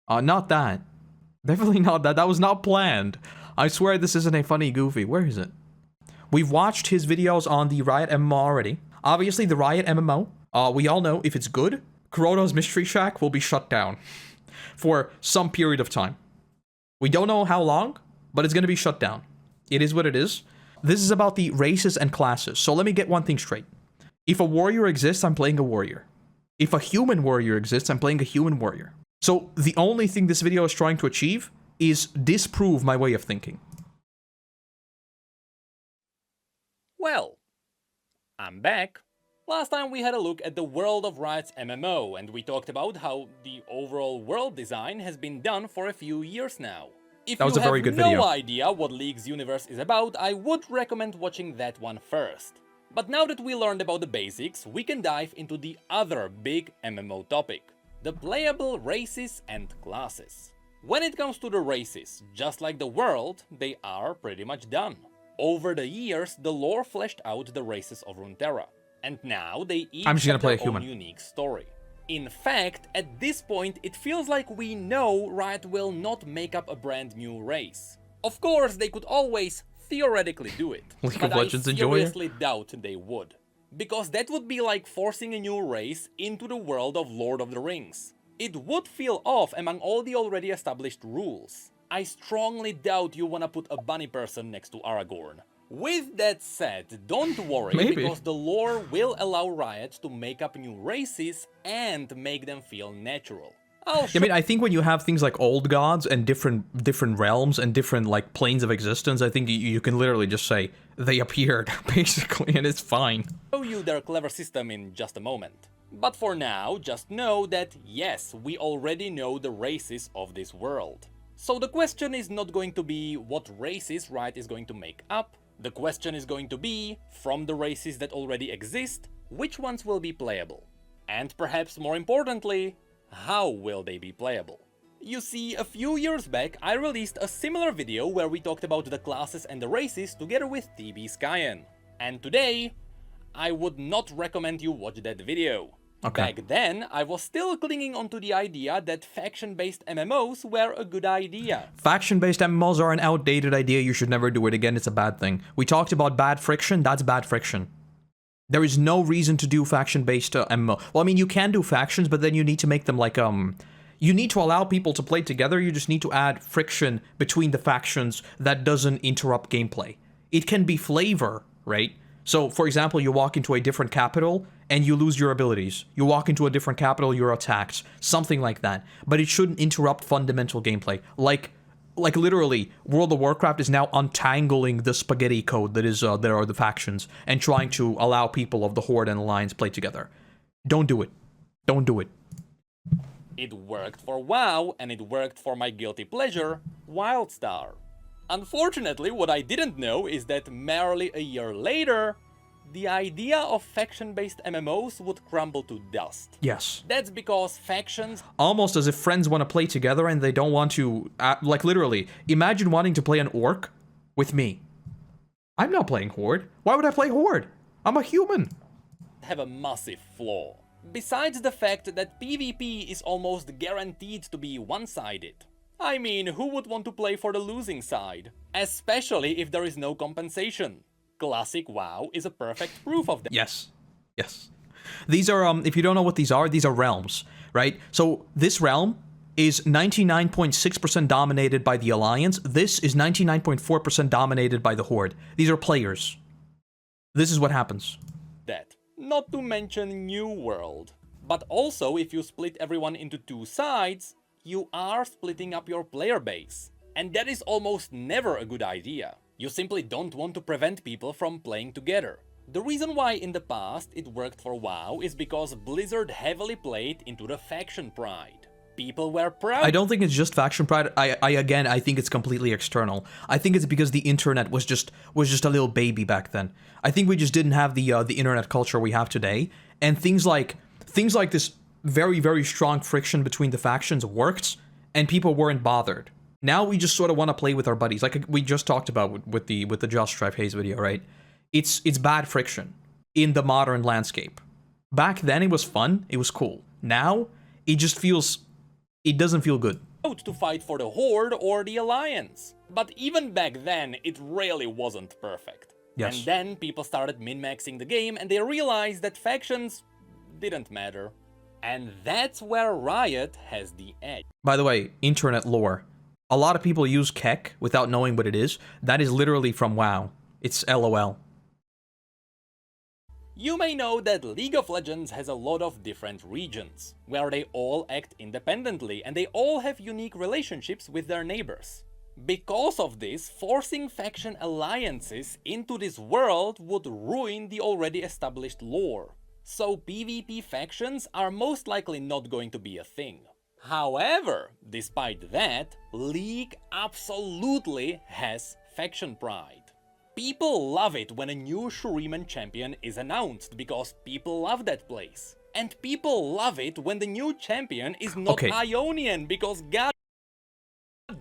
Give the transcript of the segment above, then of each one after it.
Not that. Definitely not that. That was not planned. I swear this isn't a funny goofy. Where is it? We've watched his videos on the Riot MMO already. Obviously, the Riot MMO, we all know if it's good, Koroto's Mystery Shack will be shut down for some period of time. We don't know how long, but it's going to be shut down. It is what it is. This is about the races and classes. So let me get one thing straight. If a warrior exists, I'm playing a warrior. If a human warrior exists, I'm playing a human warrior. So the only thing this video is trying to achieve is disprove my way of thinking. Well, I'm back. Last time we had a look at the world of Riot's MMO, and we talked about how the overall world design has been done for a few years now. If that was a very good video. If you have no idea what League's universe is about, I would recommend watching that one first. But now that we learned about the basics, we can dive into the other big MMO topic, the playable races and classes. When it comes to the races, just like the world, they are pretty much done. Over the years, the lore fleshed out the races of Runeterra, and now they each have their own unique story. In fact, at this point, it feels like we know Riot will not make up a brand new race. Of course, they could always theoretically do it, but I seriously doubt they would. Because that would be like forcing a new race into the world of Lord of the Rings. It would feel off among all the already established rules. I strongly doubt you wanna put a bunny person next to Aragorn. With that said, don't worry, because the lore will allow Riot to make up new races and make them feel natural. I mean, I think when you have things like old gods and different realms and different like planes of existence, I think you can literally just say they appeared basically, and it's fine. I'll show you their clever system in just a moment. But for now, just know that yes, we already know the races of this world. So the question is not going to be what races Riot is going to make up. The question is going to be, from the races that already exist, which ones will be playable? And perhaps more importantly, how will they be playable? You see, a few years back I released a similar video where we talked about the classes and the races together with TB Skyen. And today, I would not recommend you watch that video. Okay. Back then, I was still clinging onto the idea that faction-based MMOs were a good idea. Faction-based MMOs are an outdated idea, you should never do it again, it's a bad thing. We talked about bad friction, that's bad friction. There is no reason to do faction-based MMO. Well, I mean, you can do factions, but then you need to make them like, you need to allow people to play together, you just need to add friction between the factions that doesn't interrupt gameplay. It can be flavor, right? So, for example, you walk into a different capital, and you lose your abilities. You walk into a different capital, you're attacked. Something like that. But it shouldn't interrupt fundamental gameplay. Like literally, World of Warcraft is now untangling the spaghetti code that is there are the factions, and trying to allow people of the Horde and Alliance play together. Don't do it. Don't do it. It worked for WoW, and it worked for my guilty pleasure, WildStar. Unfortunately, what I didn't know is that merely a year later, the idea of faction-based MMOs would crumble to dust. Yes. That's because factions... Almost as if friends want to play together and they don't want to... like, literally, imagine wanting to play an orc with me. I'm not playing Horde. Why would I play Horde? I'm a human. ...have a massive flaw. Besides the fact that PvP is almost guaranteed to be one-sided. I mean, who would want to play for the losing side? Especially if there is no compensation. Classic WoW is a perfect proof of that. Yes. Yes. These are, if you don't know what these are realms, right? So this realm is 99.6% dominated by the Alliance. This is 99.4% dominated by the Horde. These are players. This is what happens. That. Not to mention New World. But also, if you split everyone into two sides, you are splitting up your player base. And that is almost never a good idea. You simply don't want to prevent people from playing together. The reason why in the past it worked for WoW is because Blizzard heavily played into the faction pride. People were proud. I don't think it's just faction pride. I think it's completely external. I think it's because the internet was just a little baby back then. I think we just didn't have the internet culture we have today, and things like this very, very strong friction between the factions worked, and people weren't bothered. Now we just sort of want to play with our buddies, like we just talked about with the Just Strife Haze video, right? It's bad friction in the modern landscape. Back then it was fun, it was cool. Now it just feels, it doesn't feel good. to fight for the Horde or the Alliance. But even back then, it really wasn't perfect. Yes. And then people started min-maxing the game and they realized that factions didn't matter. And that's where Riot has the edge. By the way, internet lore. A lot of people use Kek without knowing what it is. That is literally from WoW. It's LOL. You may know that League of Legends has a lot of different regions, where they all act independently and they all have unique relationships with their neighbors. Because of this, forcing faction alliances into this world would ruin the already established lore. So PvP factions are most likely not going to be a thing. However, despite that, League absolutely has faction pride. People love it when a new Shuriman champion is announced, because people love that place. And people love it when the new champion is not Ionian, because god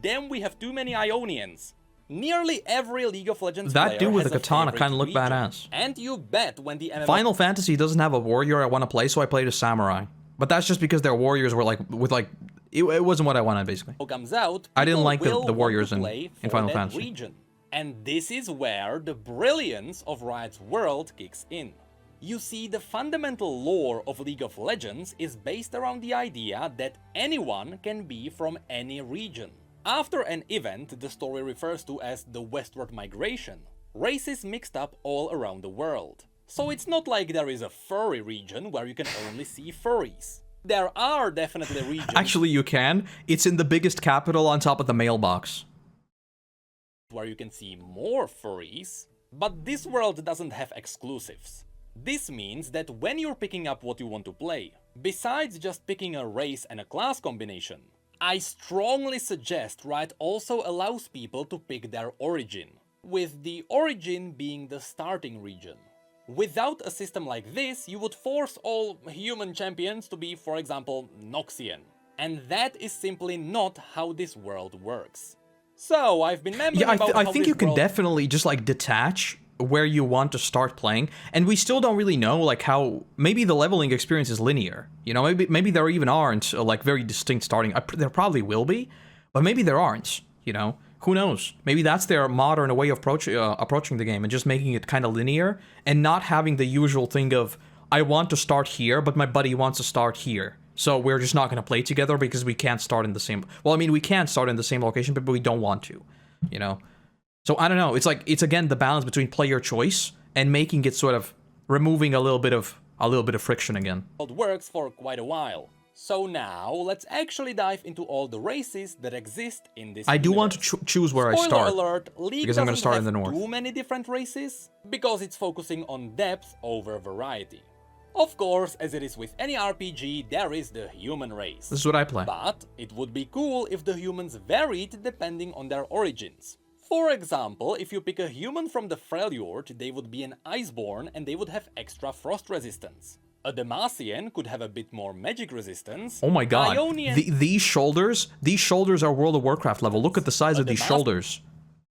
damn we have too many Ionians. Nearly every League of Legends player that dude with has the katana favorite kind of looked region. badass. And you bet when the MMO Final Fantasy doesn't have a warrior I want to play, so I played a samurai. But that's just because their warriors were it wasn't what I wanted, basically. comes out, I didn't people like will the want warriors to in play for Final that Fantasy. region. And this is where the brilliance of Riot's world kicks in. You see, the fundamental lore of League of Legends is based around the idea that anyone can be from any region. After an event the story refers to as the Westward Migration, races mixed up all around the world. So it's not like there is a furry region where you can only see furries. There are definitely regions... Actually, you can. It's in the biggest capital on top of the mailbox. ...where you can see more furries, but this world doesn't have exclusives. This means that when you're picking up what you want to play, besides just picking a race and a class combination, I strongly suggest Riot also allows people to pick their origin, with the origin being the starting region. Without a system like this, you would force all human champions to be, for example, Noxian. And that is simply not how this world works. So, I've been membering about I think you can definitely just, detach where you want to start playing, and we still don't really know, how... Maybe the leveling experience is linear, you know? Maybe there even aren't, very distinct starting... There probably will be, but maybe there aren't, you know? Who knows? Maybe that's their modern way of approaching the game, and just making it kind of linear, and not having the usual thing of, I want to start here, but my buddy wants to start here. So we're just not going to play together because we can't start in the same... Well, I mean, we can start in the same location, but we don't want to, you know? So I don't know, it's again the balance between player choice and making it sort of removing a little bit of friction again. It works for quite a while. So now let's actually dive into all the races that exist in this I do want universe. to choose where Spoiler I start. alert, League because I'm going to start in the have north. too many different races because it's focusing on depth over variety. Of course, as it is with any RPG, there is the human race. This is what I play. But it would be cool if the humans varied depending on their origins. For example, if you pick a human from the Freljord, they would be an Iceborn and they would have extra frost resistance. A Demacian could have a bit more magic resistance. Oh my god, Ionian... these shoulders are World of Warcraft level. Look at the size of these shoulders.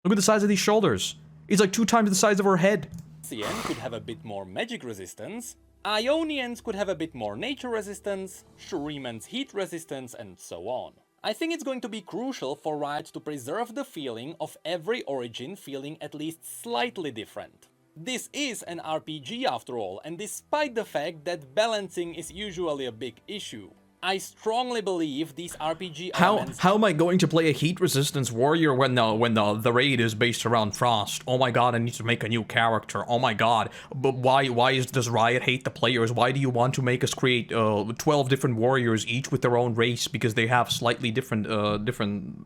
Look at the size of these shoulders. It's like 2 times the size of her head. Demacian could have a bit more magic resistance. Ionians could have a bit more nature resistance, Shuriman's heat resistance, and so on. I think it's going to be crucial for Riot to preserve the feeling of every origin feeling at least slightly different. This is an RPG after all, and despite the fact that balancing is usually a big issue, I strongly believe these RPG elements... How am I going to play a heat resistance warrior when the raid is based around frost? Oh my god, I need to make a new character. Oh my god, but why does Riot hate the players? Why do you want to make us create 12 different warriors, each with their own race, because they have slightly different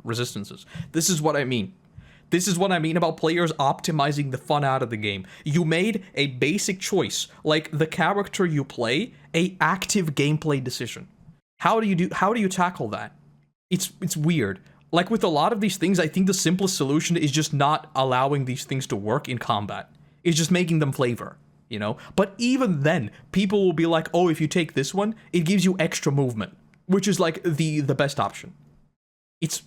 resistances? This is what I mean. This is what I mean about players optimizing the fun out of the game. You made a basic choice, like the character you play, a active gameplay decision. How do you tackle that? It's weird. Like with a lot of these things, I think the simplest solution is just not allowing these things to work in combat. It's just making them flavor, you know? But even then, people will be like, oh, if you take this one, it gives you extra movement, which is like the best option. It's...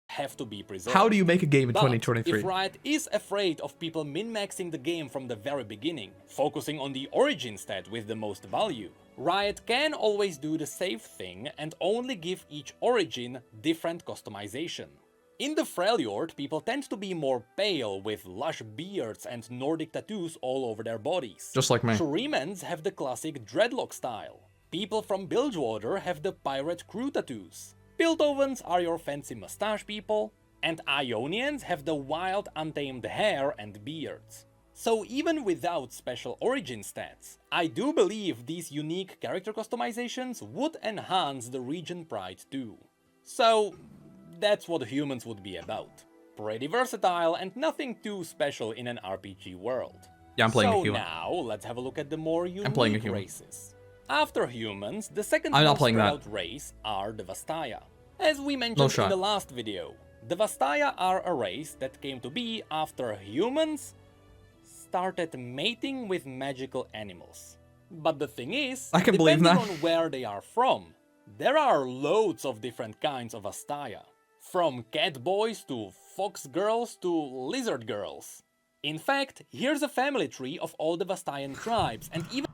have to be preserved. How do you make a game in But 2023? if Riot is afraid of people min-maxing the game from the very beginning, focusing on the origin stat with the most value, Riot can always do the safe thing and only give each origin different customization. In the Freljord, people tend to be more pale with lush beards and Nordic tattoos all over their bodies. Just like me. Shuremans have the classic dreadlock style. People from Bilgewater have the pirate crew tattoos. Piltovans are your fancy mustache people, and Ionians have the wild untamed hair and beards. So even without special origin stats, I do believe these unique character customizations would enhance the region pride too. So that's what humans would be about. Pretty versatile and nothing too special in an RPG world. Yeah, I'm playing a so human. Now let's have a look at the more unique playing a human. races. After humans, the second I'm not most playing spread that. out race are the Vastaya. As we mentioned No in shot. the last video, the Vastaya are a race that came to be after humans started mating with magical animals. But the thing is, I can believe depending that. on where they are from, there are loads of different kinds of Vastaya. From cat boys to fox girls to lizard girls. In fact, here's a family tree of all the Vastayan tribes, and even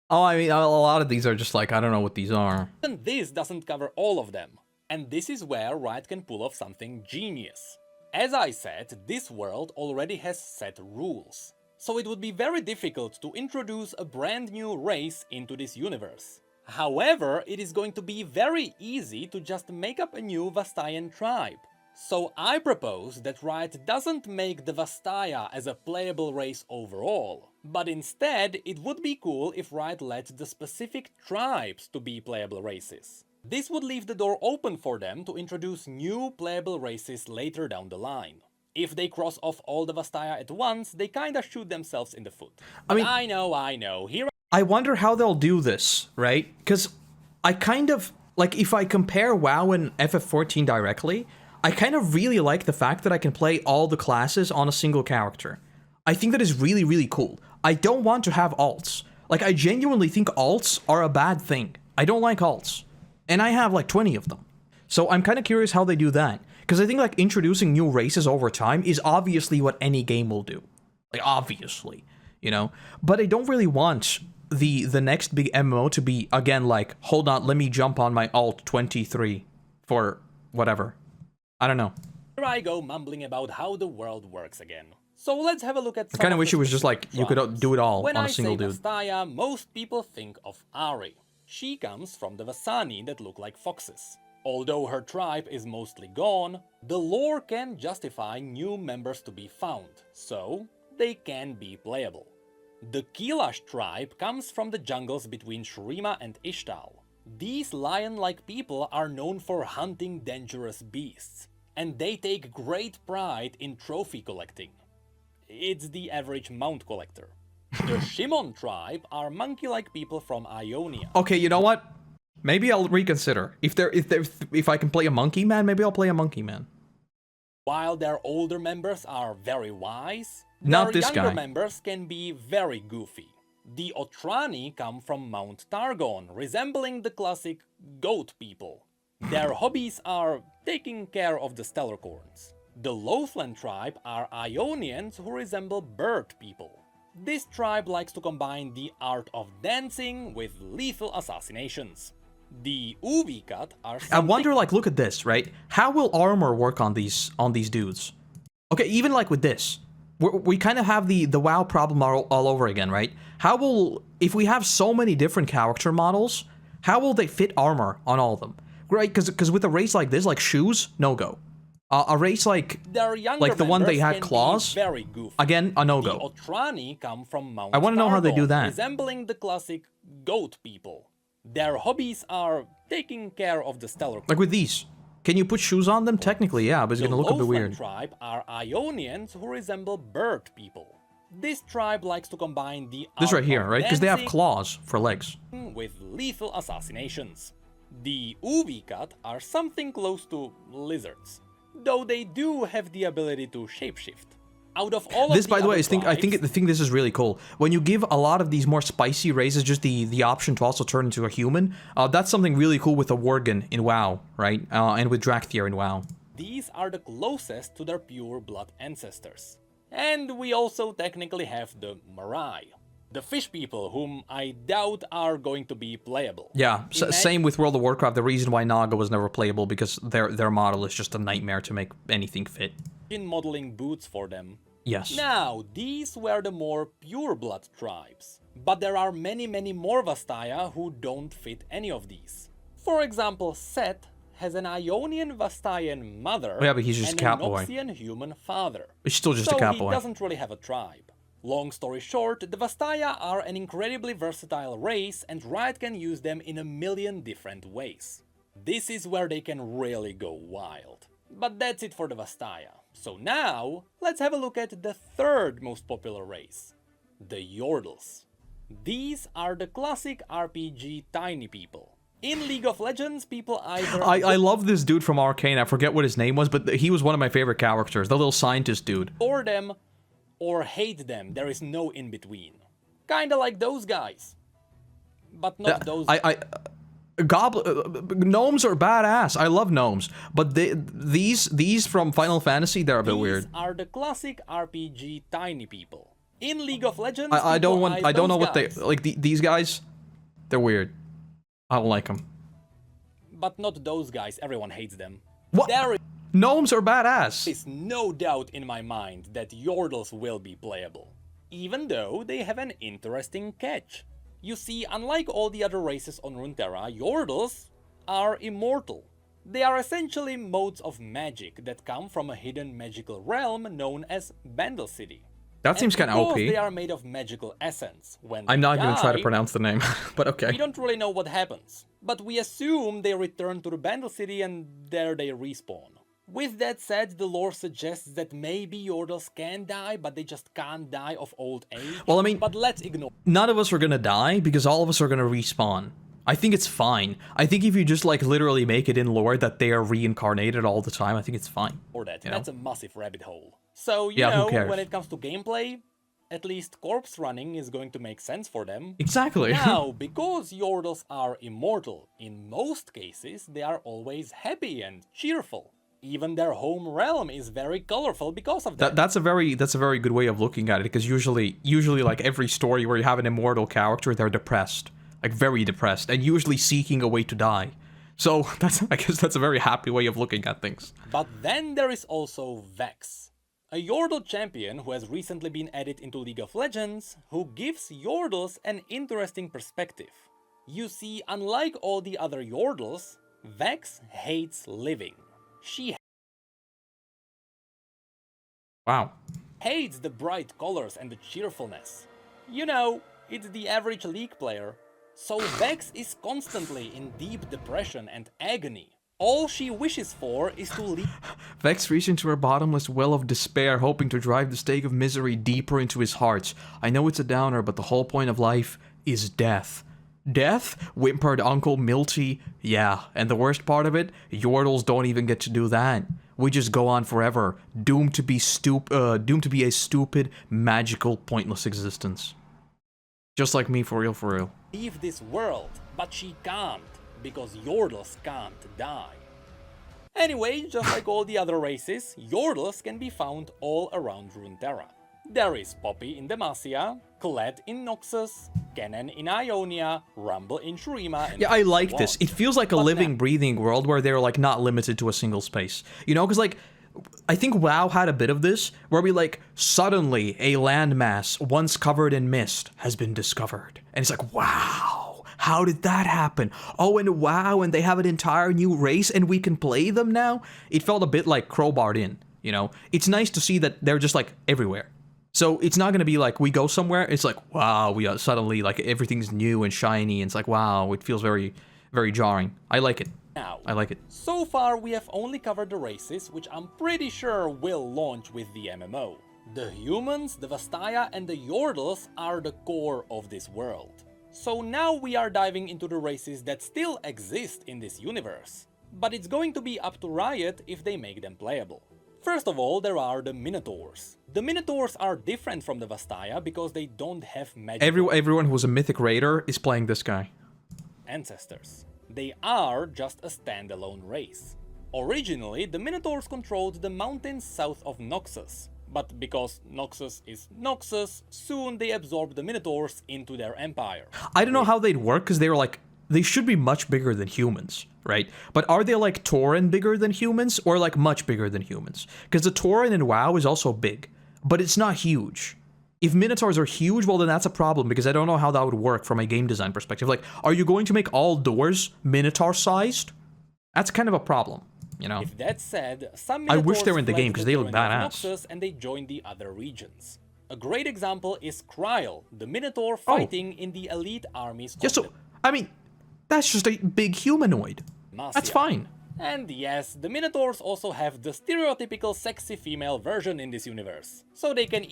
Oh, I mean, a lot of these are just like, I don't know what these are. this doesn't cover all of them. And this is where Riot can pull off something genius. As I said, this world already has set rules. So it would be very difficult to introduce a brand new race into this universe. However, it is going to be very easy to just make up a new Vastayan tribe. So I propose that Riot doesn't make the Vastaya as a playable race overall, but instead it would be cool if Riot let the specific tribes to be playable races. This would leave the door open for them to introduce new playable races later down the line. If they cross off all the Vastaya at once, they kinda shoot themselves in the foot. But I know, here I wonder how they'll do this, right? Because I kind of, like, if I compare WoW and FF14 directly, I kind of really like the fact that I can play all the classes on a single character. I think that is really, really cool. I don't want to have alts. Like, I genuinely think alts are a bad thing. I don't like alts. And I have, like, 20 of them. So I'm kind of curious how they do that. Because I think, like, introducing new races over time is obviously what any game will do. Like, obviously, you know? But I don't really want the next big MMO to be, again, like, hold on, let me jump on my alt 23 for whatever. I don't know. Here I go mumbling about how the world works again. So let's have a look at some I kind of of wish the it was just like, you could tribes. do it all When on I a single say dude. Vastaya, most people think of Ari. She comes from the Vasani that look like foxes. Although her tribe is mostly gone, the lore can justify new members to be found, so they can be playable. The Kilash tribe comes from the jungles between Shurima and Ishtal. These lion-like people are known for hunting dangerous beasts, and they take great pride in trophy collecting. It's the average mount collector. The Shimon tribe are monkey-like people from Ionia. Okay, you know what? Maybe I'll reconsider. If I can play a monkey man, maybe I'll play a monkey man. While their older members are very wise, Not their this younger guy. members can be very goofy. The Otrani come from Mount Targon, resembling the classic goat people. Their hobbies are taking care of the Stellarcorns. The Lothland tribe are Ionians who resemble bird people. This tribe likes to combine the art of dancing with lethal assassinations. The Uvikat are I wonder, like, look at this, right? How will armor work on these dudes? Okay, even like with this, we kind of have the WoW problem all over again, right? How will, if we have so many different character models, how will they fit armor on all of them? Right? Because with a race like this, like shoes, no go. A race like the one they had claws, very goofy. again, a no The go. Otrani come from Mount I want to know how they do Targon, that. resembling the classic goat people. Their hobbies are taking care of the Stellarcorns. Like with these. Can you put shoes on them? Technically, yeah, but it's The gonna look a bit Lothland weird. tribe are Ionians who resemble bird people. This tribe likes to combine the This art right here, of right? Because they have dancing claws for legs. with lethal assassinations. The Uvikat are something close to lizards, though they do have the ability to shapeshift. Out of all This, of by the way, other I think this is really cool. When you give a lot of these more spicy races just the option to also turn into a human, that's something really cool with the Worgen in WoW, right? And with Drakthir in WoW. these are the closest to their pure blood ancestors. And we also technically have the Marai. The fish people, whom I doubt are going to be playable. Yeah, same with World of Warcraft. The reason why Naga was never playable because their model is just a nightmare to make anything fit. In modeling boots for them. Yes. Now, these were the more pure-blood tribes. But there are many more vastaya who don't fit any of these. For example, Seth has an Ionian Vastayan mother Yeah, but he's just and a cat an boy. Noxian human father. He's still just so a cat he boy. doesn't really have a tribe. Long story short, the Vastaya are an incredibly versatile race and Riot can use them in a million different ways. This is where they can really go wild. But that's it for the Vastaya. So now, let's have a look at the third most popular race, the Yordles. These are the classic RPG tiny people. In League of Legends, people either... I love this dude from Arcane. I forget what his name was, but he was one of my favorite characters. The little scientist dude. Adore them or hate them. There is no in-between. Kinda like those guys. But not those... Gnomes are badass. I love gnomes. But these from Final Fantasy, they're a bit weird. These are the classic RPG tiny people. In League of Legends, I don't know what they... guys. Like, these guys, they're weird. I don't like them. But not those guys, everyone hates them. What? There Gnomes are badass. is no doubt in my mind that Yordles will be playable. Even though they have an interesting catch. You see, unlike all the other races on Runeterra, Yordles are immortal. They are essentially modes of magic that come from a hidden magical realm known as Bandle City. That seems kind of OP. They are made of magical essence. When I'm not they going to try to die, pronounce the name, but okay. we don't really know what happens, but we assume they return to the Bandle City and there they respawn. With that said, the lore suggests that maybe Yordles can die, but they just can't die of old age. Well, I mean, but let's ignore none of us are going to die because all of us are going to respawn. I think it's fine. I think if you just, like, literally make it in lore that they are reincarnated all the time, I think it's fine. that. You know? That's a massive rabbit hole. So, you Yeah, who know, cares? when it comes to gameplay, at least corpse running is going to make sense for them. Exactly. Now, because Yordles are immortal, in most cases they are always happy and cheerful. Even their home realm is very colorful because of that. That's a very good way of looking at it, because usually like every story where you have an immortal character, they're depressed, like very depressed, and usually seeking a way to die. So I guess that's a very happy way of looking at things. But then there is also Vex, a Yordle champion who has recently been added into League of Legends, who gives Yordles an interesting perspective. You see, unlike all the other Yordles, Vex hates living. She Wow. hates the bright colors and the cheerfulness. You know, it's the average League player. So Vex is constantly in deep depression and agony. All she wishes for is to leave. Vex reached into her bottomless well of despair, hoping to drive the stake of misery deeper into his heart. I know it's a downer, but the whole point of life is death. Death? Whimpered Uncle Milty. Yeah, and the worst part of it, Yordles don't even get to do that. We just go on forever, doomed to be a stupid, magical, pointless existence. Just like me, for real. Leave this world, but she can't, because Yordles can't die. Anyway, just like all the other races, Yordles can be found all around Runeterra. There is Poppy in Demacia, Kled in Noxus, Kennen in Ionia, Rumble in Shurima, and Yeah, I like so this. on. It feels like a But living, breathing world where they're, like, not limited to a single space. You know, because, like, I think WoW had a bit of this, where we, like, suddenly a landmass once covered in mist has been discovered. And it's like, wow, how did that happen? Oh, and wow, and they have an entire new race and we can play them now? It felt a bit like Crowbarred in, you know? It's nice to see that they're just, like, everywhere. So it's not going to be like we go somewhere, it's like, wow, we are suddenly, like, everything's new and shiny, and it's like, wow, it feels very, very jarring. I like it. now, I like it. so far we have only covered the races which I'm pretty sure will launch with the MMO. The humans, the Vastaya and the Yordles are the core of this world. So now we are diving into the races that still exist in this universe. But it's going to be up to Riot if they make them playable. First of all, there are the Minotaurs. The Minotaurs are different from the Vastaya because they don't have magic Everyone who's a mythic raider is playing this guy. ancestors. They are just a standalone race. Originally, the Minotaurs controlled the mountains south of Noxus, But because Noxus is Noxus, soon they absorb the Minotaurs into their empire. I don't know how they'd work, because they should be much bigger than humans, right? But are they like Tauren bigger than humans, or like much bigger than humans? Because the Tauren in WoW is also big, but it's not huge. If Minotaurs are huge, well then that's a problem, because I don't know how that would work from a game design perspective. Like, are you going to make all doors Minotaur-sized? That's kind of a problem, you know? If that said, some I Minotaurs wish they were in the fled game, because they look tyranny of badass. Noxus and they joined the other regions. A great example is Kryl, the Minotaur fighting in the elite armies Yeah, of so, I mean, that's just a big humanoid. Demacia. That's fine. And yes, the Minotaurs also have the stereotypical sexy female version in this universe, so they can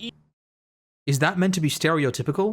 Is that meant to be stereotypical?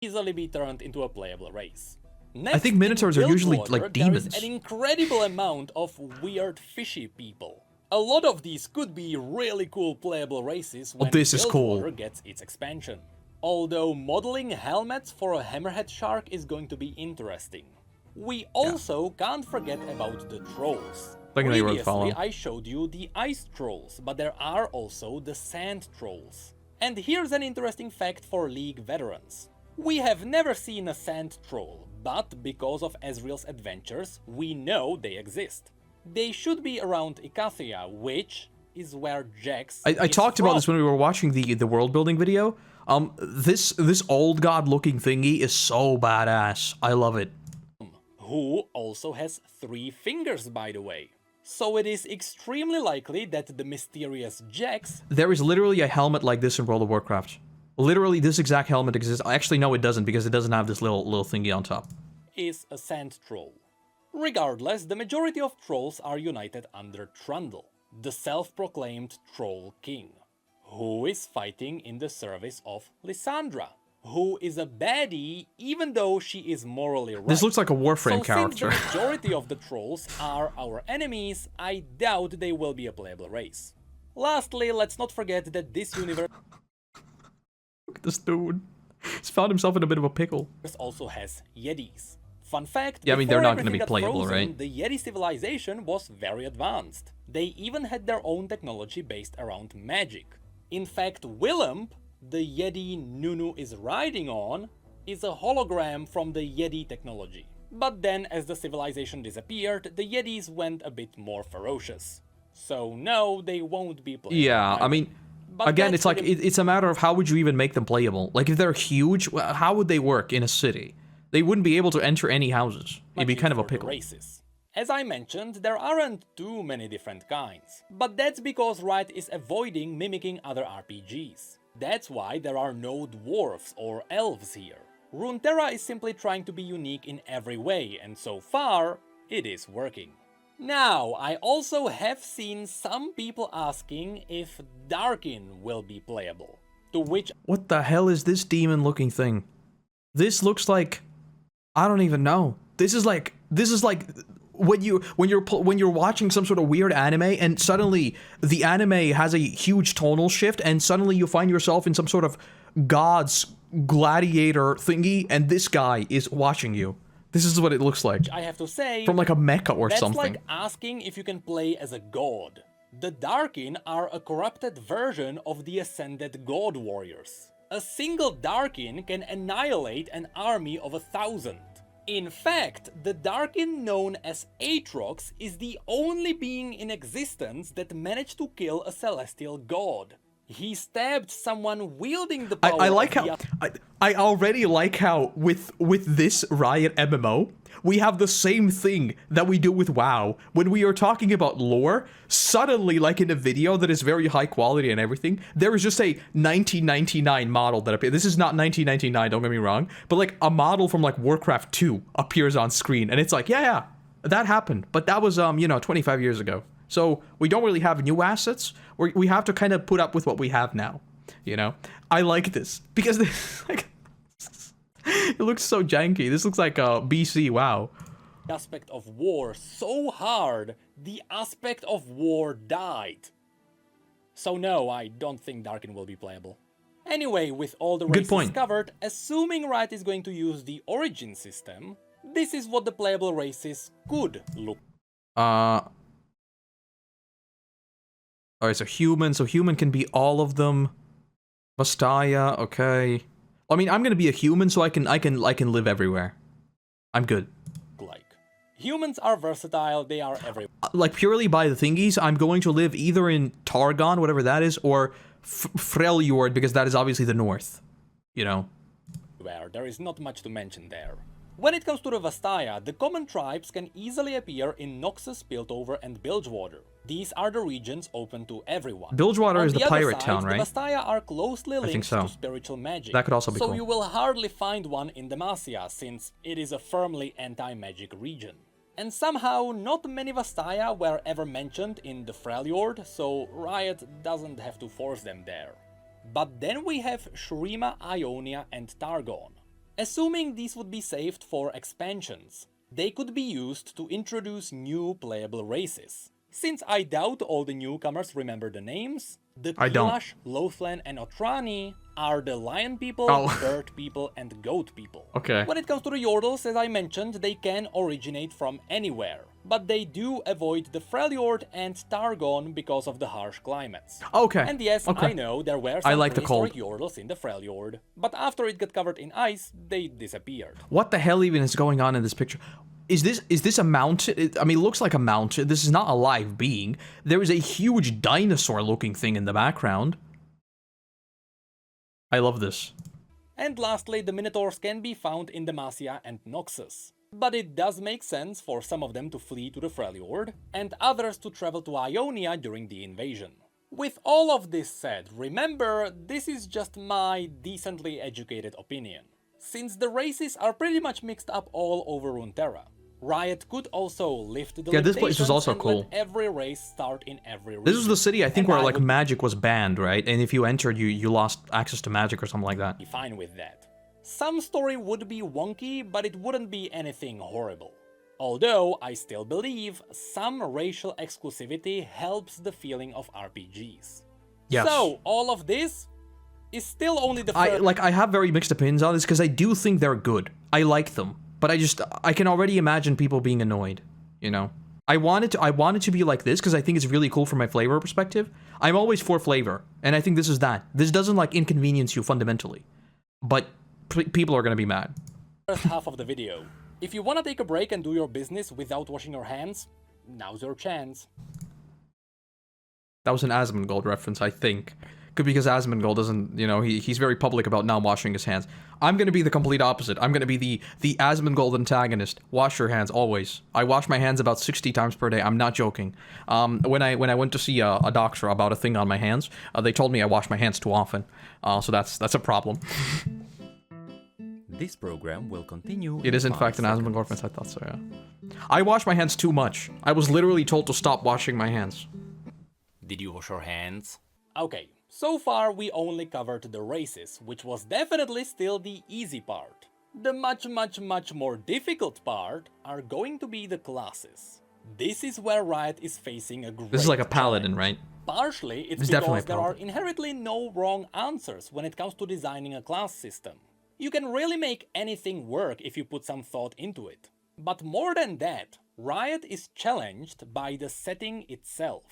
easily be turned into a playable race. I think Minotaurs are usually like demons. There is an incredible amount of weird fishy people. A lot of these could be really cool playable races when this is cool. Guildwater gets its expansion. Although modeling helmets for a hammerhead shark is going to be interesting. We also can't forget about the trolls. Previously, I showed you the ice trolls, but there are also the sand trolls. And here's an interesting fact for League veterans. We have never seen a sand troll, but because of Ezreal's adventures, we know they exist. They should be around Icathia, which is where Jax I talked about this when we were watching the world building video. This old god looking thingy is so badass. I love it. Who also has 3 fingers, by the way. So it is extremely likely that the mysterious Jax... There is literally a helmet like this in World of Warcraft. Literally, this exact helmet exists. Actually, no, it doesn't, because it doesn't have this little thingy on top. ...is a sand troll. Regardless, the majority of trolls are united under Trundle, the self-proclaimed Troll King, who is fighting in the service of Lysandra, who is a baddie even though she is morally right. This looks like a Warframe character. Since the majority of the trolls are our enemies, I doubt they will be a playable race. Lastly, let's not forget that this universe... Look at this dude. He's found himself in a bit of a pickle. ...also has Yetis. Fun fact, yeah, I mean, they're not going to be playable, frozen, right? The Yeti civilization was very advanced. They even had their own technology based around magic. In fact, Willump, the Yeti Nunu is riding on, is a hologram from the Yeti technology. But then, as the civilization disappeared, the Yetis went a bit more ferocious. So no, they won't be playable. Yeah, I mean, but again, it's like, it's a matter of how would you even make them playable? Like, if they're huge, how would they work in a city? They wouldn't be able to enter any houses. It'd be kind of a pickle. Races. As I mentioned, there aren't too many different kinds. But that's because Riot is avoiding mimicking other RPGs. That's why there are no dwarves or elves here. Runeterra is simply trying to be unique in every way, and so far, it is working. Now, I also have seen some people asking if Darkin will be playable. To which... What the hell is this demon-looking thing? This looks like... I don't even know. This is like when you're watching some sort of weird anime and suddenly the anime has a huge tonal shift and suddenly you find yourself in some sort of god's gladiator thingy and this guy is watching you. This is what it looks like. I have to say, from like a mecha or something. That's like asking if you can play as a god. The Darkin are a corrupted version of the ascended god warriors. A single Darkin can annihilate an army of 1,000. In fact, the Darkin known as Aatrox is the only being in existence that managed to kill a celestial god. He stabbed someone wielding the power I like how... I already like how with this Riot MMO, we have the same thing that we do with WoW. When we are talking about lore, suddenly, like in a video that is very high quality and everything, there is just a 1999 model that appears. This is not 1999, don't get me wrong, but like a model from like Warcraft 2 appears on screen, and it's like, yeah, that happened, but that was, 25 years ago. So we don't really have new assets. We have to kind of put up with what we have now, I like this because this, like, it looks so janky. This looks like BC WoW. Aspect of war so hard, the aspect of war died. So no, I don't think Darkin will be playable. Anyway, with all the races covered, assuming Riot is going to use the origin system, this is what the playable races could look. Alright, so human can be all of them. Vastaya, okay. I mean, I'm gonna be a human, so I can live everywhere. I'm good. Like, humans are versatile, they are everywhere. Like, purely by the thingies, I'm going to live either in Targon, whatever that is, or Freljord, because that is obviously the north. You know? There is not much to mention there. When it comes to the Vastaya, the common tribes can easily appear in Noxus, Piltover, and Bilgewater. These are the regions open to everyone. Bilgewater is the pirate side, town, right? The Vastaya are closely linked to spiritual magic. That could also be so cool. You will hardly find one in Demacia, since it is a firmly anti-magic region. And somehow, not many Vastaya were ever mentioned in the Freljord, so Riot doesn't have to force them there. But then we have Shurima, Ionia, and Targon. Assuming these would be saved for expansions, they could be used to introduce new playable races. Since I doubt all the newcomers remember the names, the Pilash, Lothlan, and Otrani are the lion people, bird people, and goat people. Okay. When it comes to the Yordles, as I mentioned, they can originate from anywhere, but they do avoid the Freljord and Targon because of the harsh climates. Okay. And yes, I know there were some prehistoric Yordles in the Freljord, but after it got covered in ice, they disappeared. What the hell even is going on in this picture? Is this a mountain? I mean, it looks like a mountain. This is not a live being. There is a huge dinosaur-looking thing in the background. I love this. And lastly, the Minotaurs can be found in Demacia and Noxus. But it does make sense for some of them to flee to the Freljord, and others to travel to Ionia during the invasion. With all of this said, remember, this is just my decently educated opinion. Since the races are pretty much mixed up all over Runeterra, Riot could also lift the limitations this place was also and cool. let every race start in every region. This was the city, I think, where like magic was banned, right? And if you entered, you lost access to magic or something like that. Be fine with that. Some story would be wonky, but it wouldn't be anything horrible. Although, I still believe some racial exclusivity helps the feeling of RPGs. Yes. So, all of this is still only the first... I have very mixed opinions on this, because I do think they're good. I like them. But I can already imagine people being annoyed, you know? I want it to be like this, because I think it's really cool from my flavor perspective. I'm always for flavor, and I think this is that. This doesn't, like, inconvenience you fundamentally. But people are gonna be mad. First half of the video. If you want to take a break and do your business without washing your hands, now's your chance. That was an Asmongold reference, I think. Could be because Asmongold doesn't, you know, he's very public about not washing his hands. I'm gonna be the complete opposite. I'm gonna be the Asmongold antagonist. Wash your hands, always. I wash my hands about 60 times per day. I'm not joking. When I went to see a doctor about a thing on my hands, they told me I wash my hands too often. So that's a problem. This program will continue. It is in fact an Asmongold reference, I thought so, yeah. I wash my hands too much. I was literally told to stop washing my hands. Did you wash your hands? Okay, so far we only covered the races, which was definitely still the easy part. The much more difficult part are going to be the classes. This is where Riot is facing a great This is like a paladin, challenge. right? Partially, it's because there are inherently no wrong answers when it comes to designing a class system. You can really make anything work if you put some thought into it. But more than that, Riot is challenged by the setting itself.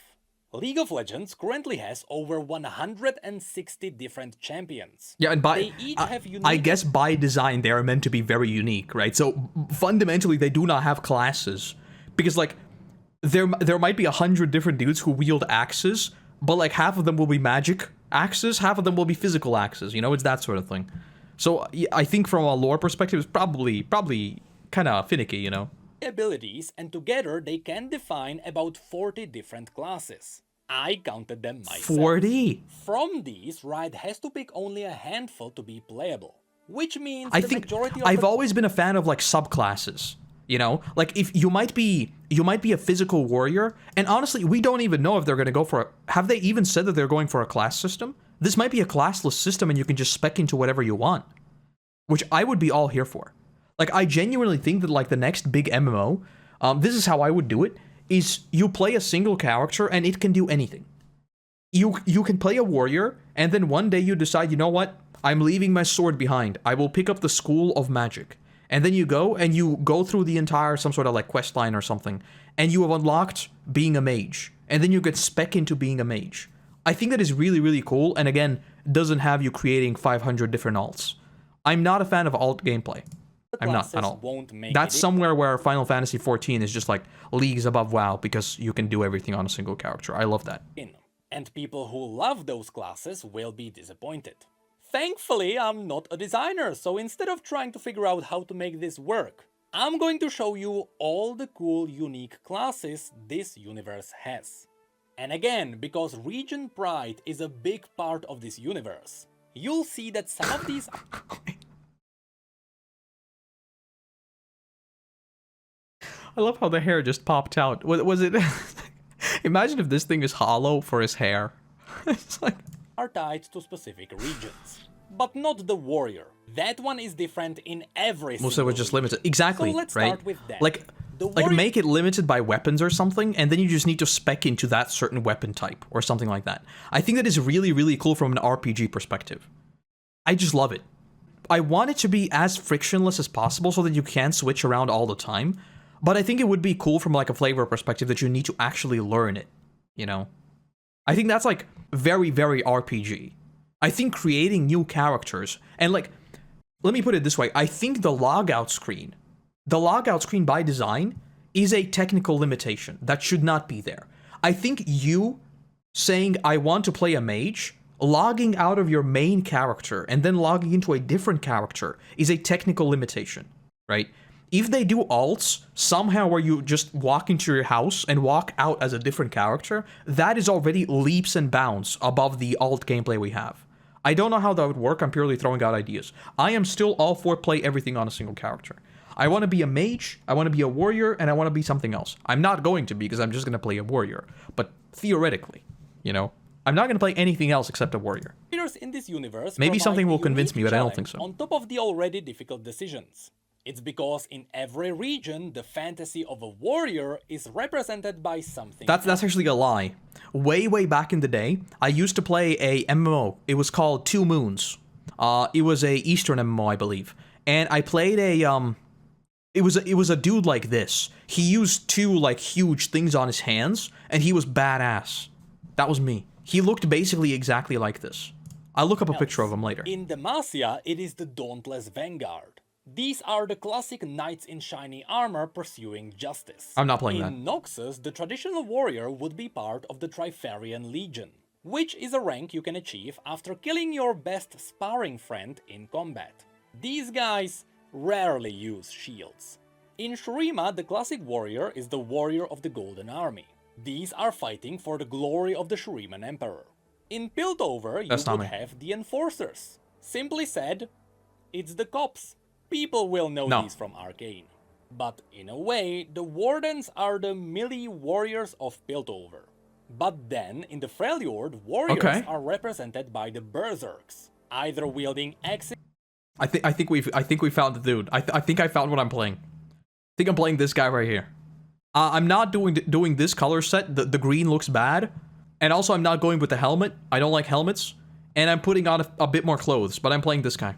League of Legends currently has over 160 different champions. Yeah, and they each have unique... I guess by design they are meant to be very unique, right? So fundamentally they do not have classes. Because like, there might be 100 different dudes who wield axes, but like half of them will be magic axes, half of them will be physical axes, you know? It's that sort of thing. So I think from a lore perspective, it's probably kind of finicky, you know? Abilities, and together they can define about 40 different classes. I counted them myself. 40? From these, Riot has to pick only a handful to be playable. Which means I've always been a fan of like subclasses. You know, like if you might be a physical warrior, and honestly, we don't even know if they're going to go for have they even said that they're going for a class system? This might be a classless system and you can just spec into whatever you want, which I would be all here for. Like, I genuinely think that like the next big MMO, this is how I would do it, is you play a single character and it can do anything. You can play a warrior and then one day you decide, you know what, I'm leaving my sword behind. I will pick up the School of Magic. And then you go through the entire, some sort of like quest line or something, and you have unlocked being a mage, and then you get spec into being a mage. I think that is really, really cool, and again, doesn't have you creating 500 different alts. I'm not a fan of alt gameplay. I'm not at all. That's somewhere where Final Fantasy XIV is just like leagues above WoW because you can do everything on a single character. I love that. And people who love those classes will be disappointed. Thankfully, I'm not a designer, so instead of trying to figure out how to make this work, I'm going to show you all the cool, unique classes this universe has. And again, because region pride is a big part of this universe, you'll see that some of these... I love how the hair just popped out. Was it... Imagine if this thing is hollow for his hair. It's like... are tied to specific regions. But not the warrior. That one is different in every single So it was just limited. Exactly, so let's right? start with that. Like make it limited by weapons or something, and then you just need to spec into that certain weapon type or something like that. I think that is really, really cool from an RPG perspective. I just love it. I want it to be as frictionless as possible so that you can switch around all the time, but I think it would be cool from like a flavor perspective that you need to actually learn it, you know? I think that's like very, very RPG. I think creating new characters, and like, let me put it this way, I think the logout screen by design is a technical limitation that should not be there. I think you saying, I want to play a mage, logging out of your main character and then logging into a different character is a technical limitation, right? If they do alts, somehow where you just walk into your house and walk out as a different character, that is already leaps and bounds above the alt gameplay we have. I don't know how that would work, I'm purely throwing out ideas. I am still all for play everything on a single character. I want to be a mage, I want to be a warrior, and I want to be something else. I'm not going to be because I'm just going to play a warrior, but theoretically, you know? I'm not going to play anything else except a warrior. In this universe maybe something will convince me, but I don't think so. On top of the already difficult decisions. It's because in every region, the fantasy of a warrior is represented by something. That's actually a lie. Way back in the day, I used to play a MMO. It was called 2 Moons. It was a Eastern MMO, I believe. And I played a, it was a dude like this. He used 2, like, huge things on his hands, and he was badass. That was me. He looked basically exactly like this. I'll look up a picture of him later. In Demacia, it is the Dauntless Vanguard. These are the classic knights in shiny armor pursuing justice. I'm not playing that. In Noxus, the traditional warrior would be part of the Trifarian Legion, which is a rank you can achieve after killing your best sparring friend in combat. These guys rarely use shields. In Shurima, the classic warrior is the warrior of the Golden Army. These are fighting for the glory of the Shuriman Emperor. In Piltover, you would have the Enforcers. Simply said, it's the cops. People will know these from Arcane. But in a way, the Wardens are the melee warriors of Piltover. But then, in the Freljord, warriors are represented by the Berserks, either wielding axes. I think we found the dude. I think I found what I'm playing. I think I'm playing this guy right here. I'm not doing this color set. The green looks bad, and also I'm not going with the helmet. I don't like helmets. And I'm putting on a bit more clothes, but I'm playing this guy.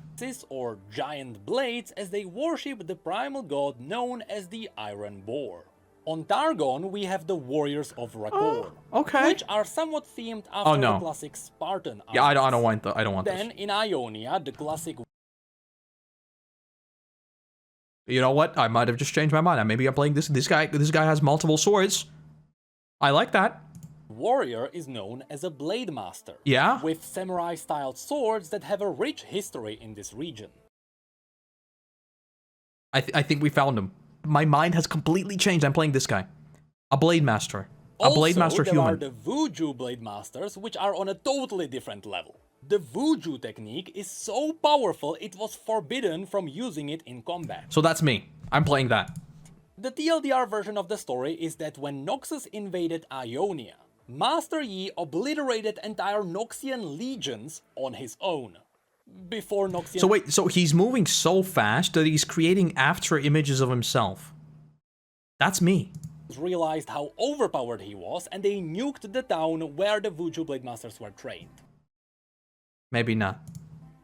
Or giant blades as they worship the primal god known as the Iron Boar. On Targon, we have the Warriors of Rakor, which are somewhat themed after the classic Spartan armies. Yeah, I don't want this. Then in Ionia, the classic... You know what? I might have just changed my mind. Maybe I'm playing this. This guy has multiple swords. I like that. Warrior is known as a blade master, with samurai-styled swords that have a rich history in this region. I think we found him. My mind has completely changed. I'm playing this guy. A blade master. A blade master human. There are the Vuju blade masters, which are on a totally different level. The Vuju technique is so powerful it was forbidden from using it in combat. So that's me. I'm playing that. The TLDR version of the story is that when Noxus invaded Ionia, Master Yi obliterated entire Noxian legions on his own. Before Noxian... So wait, so he's moving so fast that he's creating after images of himself. That's me. Realized how overpowered he was, and they nuked the town where the Vuju Blade Masters were trained. Maybe not.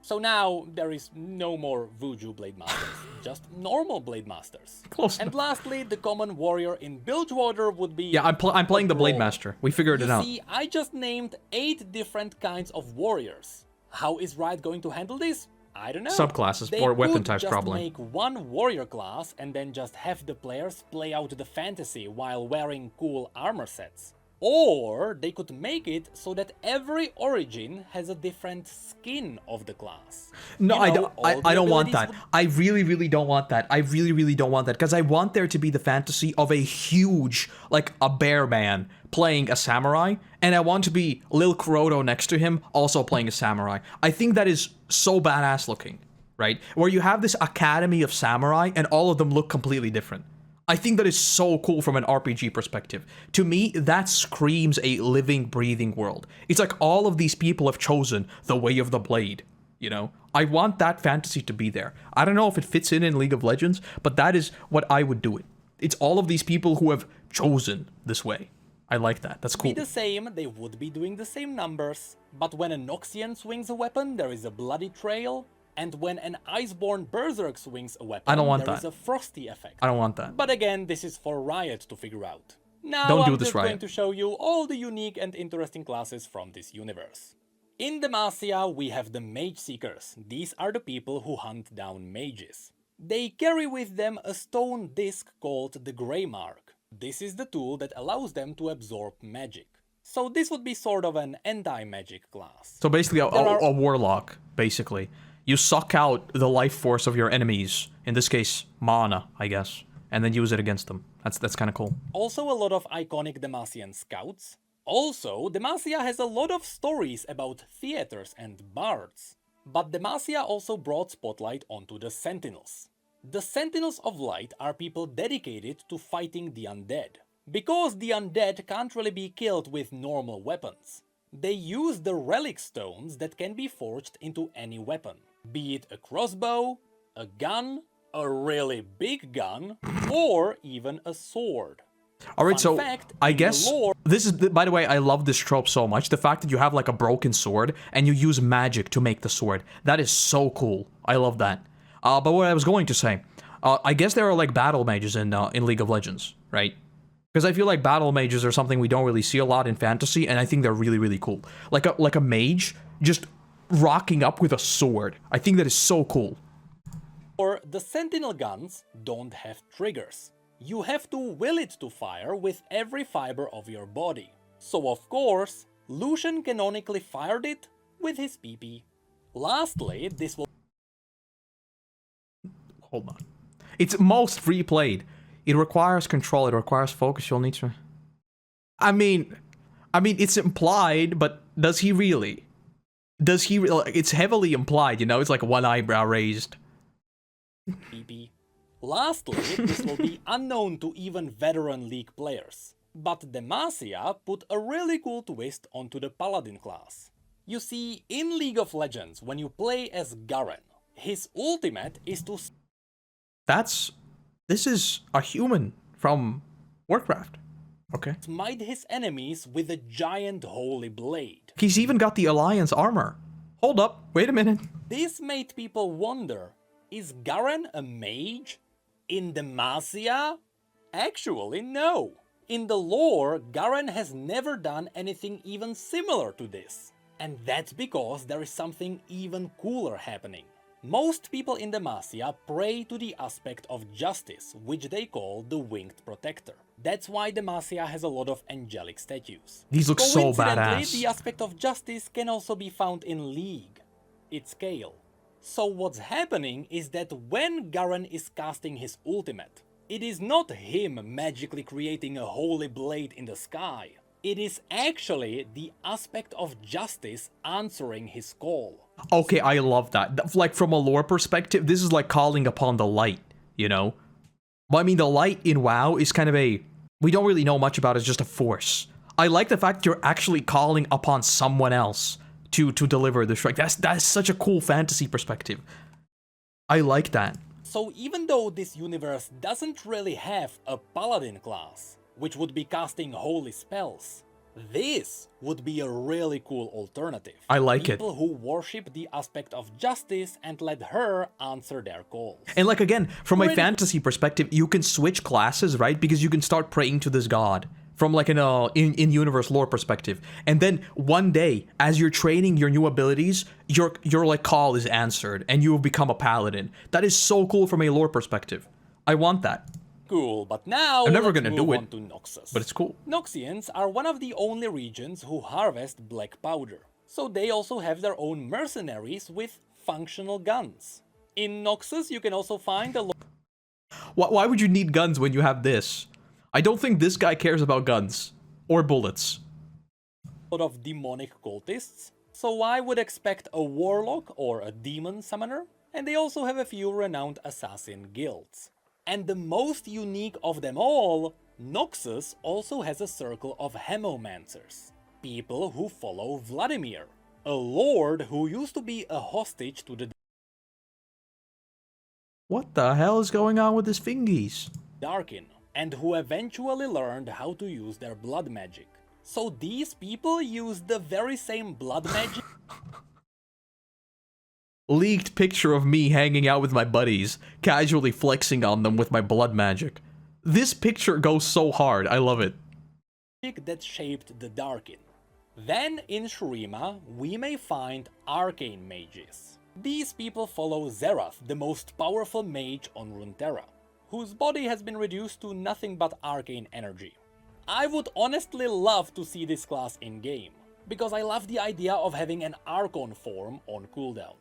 So now there is no more Vuju Blade Masters, just normal Blade Masters. Close And enough. lastly, the common warrior in Bilgewater would be... Yeah, I'm playing the Blade Brawler. Master. We figured it out. You see, I just named 8 different kinds of warriors. How is Riot going to handle this? I don't know. Subclasses They or weapon could types, just probably. make one warrior class and then just have the players play out the fantasy while wearing cool armor sets. Or they could make it so that every origin has a different skin of the class. No, You know, I don't want abilities that. would- I really don't want that. I really don't want that. Because I want there to be the fantasy of a huge, like, a bear man playing a samurai. And I want to be Lil Koroto next to him also playing a samurai. I think that is so badass looking, right? Where you have this academy of samurai and all of them look completely different. I think that is so cool from an RPG perspective. To me, that screams a living, breathing world. It's like all of these people have chosen the way of the blade, you know? I want that fantasy to be there. I don't know if it fits in League of Legends, but that is what I would do it. It's all of these people who have chosen this way. I like that. That's cool. Be the same, they would be doing the same numbers. But when a Noxian swings a weapon, there is a bloody trail. And when an Iceborne Berserk swings a weapon, I don't want there is that. a frosty effect. I don't want that. But again, this is for Riot to figure out. Now Don't do I'm this, just Riot. going to show you all the unique and interesting classes from this universe. In Demacia, we have the Mage Seekers. These are the people who hunt down mages. They carry with them a stone disc called the Grey Mark. This is the tool that allows them to absorb magic. So this would be sort of an anti-magic class. So basically There are- a warlock, basically. You suck out the life force of your enemies, in this case, mana, I guess, and then use it against them. That's kind of cool. Also a lot of iconic Demacian scouts. Also, Demacia has a lot of stories about theaters and bards. But Demacia also brought spotlight onto the Sentinels. The Sentinels of Light are people dedicated to fighting the undead. Because the undead can't really be killed with normal weapons. They use the relic stones that can be forged into any weapon. Be it a crossbow, a gun, a really big gun, or even a sword. All right, Fun so fact, I in the guess lore- this is, by the way, I love this trope so much. The fact that you have like a broken sword and you use magic to make the sword. That is so cool. I love that. But what I was going to say, I guess there are like battle mages in League of Legends, right? Because I feel like battle mages are something we don't really see a lot in fantasy, and I think they're really cool. Like a mage just rocking up with a sword. I think that is so cool. Or the Sentinel guns don't have triggers. You have to will it to fire with every fiber of your body. So of course, Lucian canonically fired it with his PP. Lastly, this will Hold on. It's most replayed. It requires control. It requires focus. You'll need to... I mean, it's implied, but does he really? Does he? It's heavily implied, you know? It's like one eyebrow raised. PP. Lastly, this will be unknown to even veteran League players. But Demacia put a really cool twist onto the Paladin class. You see, in League of Legends, when you play as Garen, his ultimate is to This is a human from Warcraft. Okay. smite his enemies with a giant holy blade. He's even got the Alliance armor. Hold up. Wait a minute. This made people wonder, is Garen a mage? In Demacia? Actually, no. In the lore, Garen has never done anything even similar to this. And that's because there is something even cooler happening. Most people in Demacia pray to the aspect of justice, which they call the Winged Protector. That's why Demacia has a lot of angelic statues. These look so Coincidentally, badass. the aspect of justice can also be found in League. It's Kale. So what's happening is that when Garen is casting his ultimate, it is not him magically creating a holy blade in the sky. It is actually the aspect of justice answering his call. Okay, I love that. Like, from a lore perspective, this is like calling upon the light, you know? But I mean, the light in WoW is kind of we don't really know much about it, it's just a force. I like the fact that you're actually calling upon someone else to deliver the strike. That's such a cool fantasy perspective. I like that. So even though this universe doesn't really have a paladin class, which would be casting holy spells, This would be a really cool alternative. I like it. People who worship the aspect of justice and let her answer their calls. And like, again, from a fantasy perspective, you can switch classes, right? Because you can start praying to this god from like an in-universe lore perspective. And then one day, as you're training your new abilities, your like call is answered and you have become a paladin. That is so cool from a lore perspective. I want that. Cool, but now I'm never let's gonna move do it, on to Noxus. but it's cool. Noxians are one of the only regions who harvest black powder, so they also have their own mercenaries with functional guns. In Noxus, you can also find a lot Why would you need guns when you have this? I don't think this guy cares about guns or bullets. of demonic cultists, so I would expect a warlock or a demon summoner, and they also have a few renowned assassin guilds. And the most unique of them all, Noxus also has a circle of hemomancers, people who follow Vladimir, a lord who used to be a hostage to the What the hell is going on with his fingies? Darkin, and who eventually learned how to use their blood magic. So these people use the very same blood magic Leaked picture of me hanging out with my buddies, casually flexing on them with my blood magic. This picture goes so hard, I love it. that shaped the Darkin. Then in Shurima, we may find arcane mages. These people follow Zerath, the most powerful mage on Runeterra, whose body has been reduced to nothing but arcane energy. I would honestly love to see this class in-game, because I love the idea of having an Archon form on cooldown.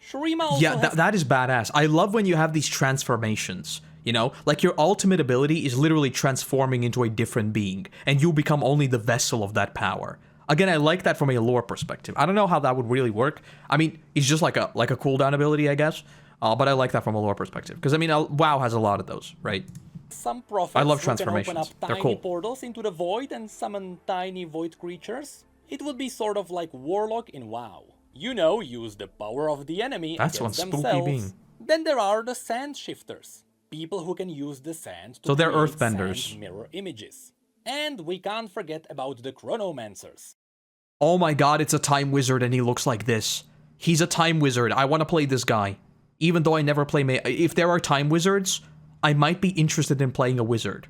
Shurima also Yeah, that is badass. I love when you have these transformations, you know? Like your ultimate ability is literally transforming into a different being, and you become only the vessel of that power. Again, I like that from a lore perspective. I don't know how that would really work. I mean, it's just like a cooldown ability, I guess. But I like that from a lore perspective. Because, I mean, WoW has a lot of those, right? some prophets I love who can transformations. open up They're tiny cool. portals into the void and summon tiny void creatures. It would be sort of like Warlock in WoW. You know, use the power of the enemy That's one against spooky themselves. being. Then there are the sand shifters, people who can use the sand to So they're create earthbenders. sand mirror images. And we can't forget about the chronomancers. Oh my god, it's a time wizard and he looks like this. He's a time wizard. I want to play this guy. Even though I never play... If there are time wizards, I might be interested in playing a wizard.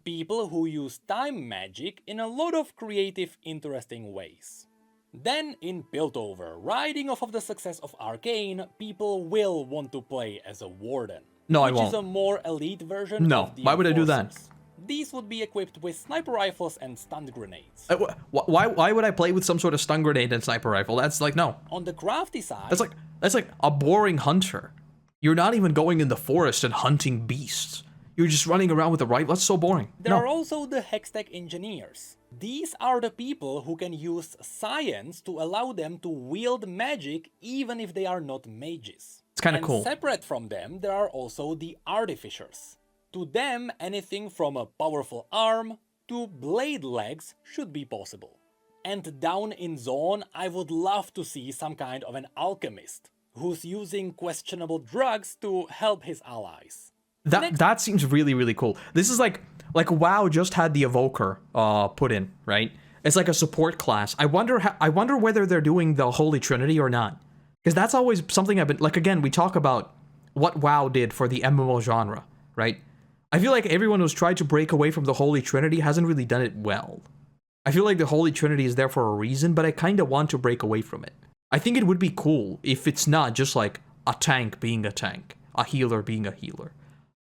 People who use time magic in a lot of creative, interesting ways. Then, in Piltover, riding off of the success of Arcane, people will want to play as a Warden. No, I which is won't. a more elite version No, of the why would I do that? Enforcers. These would be equipped with sniper rifles and stun grenades. Why would I play with some sort of stun grenade and sniper rifle? That's like, no. On the crafty side, That's like a boring hunter. You're not even going in the forest and hunting beasts. You're just running around with a rifle. That's so boring. there No. are also the Hextech engineers. These are the people who can use science to allow them to wield magic even if they are not mages. It's kinda And cool. separate from them, there are also the artificers. To them, anything from a powerful arm to blade legs should be possible. And down in Zone, I would love to see some kind of an alchemist who's using questionable drugs to help his allies. That seems really, really cool. This is like WoW just had the Evoker put in, right? It's like a support class. I wonder whether they're doing the Holy Trinity or not. Because that's always something I've been... Like, again, we talk about what WoW did for the MMO genre, right? I feel like everyone who's tried to break away from the Holy Trinity hasn't really done it well. I feel like the Holy Trinity is there for a reason, but I kind of want to break away from it. I think it would be cool if it's not just like a tank being a tank, a healer being a healer.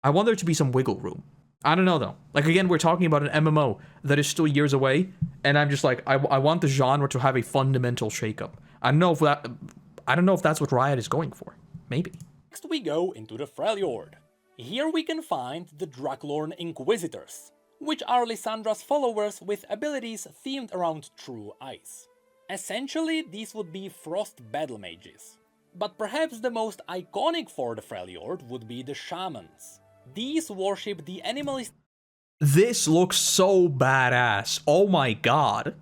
I want there to be some wiggle room. I don't know though. Like again, we're talking about an MMO that is still years away, and I'm just like, I want the genre to have a fundamental shakeup. I don't know if that's what Riot is going for. Maybe. Next we go into the Freljord. Here we can find the Draklorn Inquisitors, which are Lyssandra's followers with abilities themed around true ice. Essentially, these would be frost battle mages. But perhaps the most iconic for the Freljord would be the Shamans. These worship the animalistic This looks so badass. Oh my god.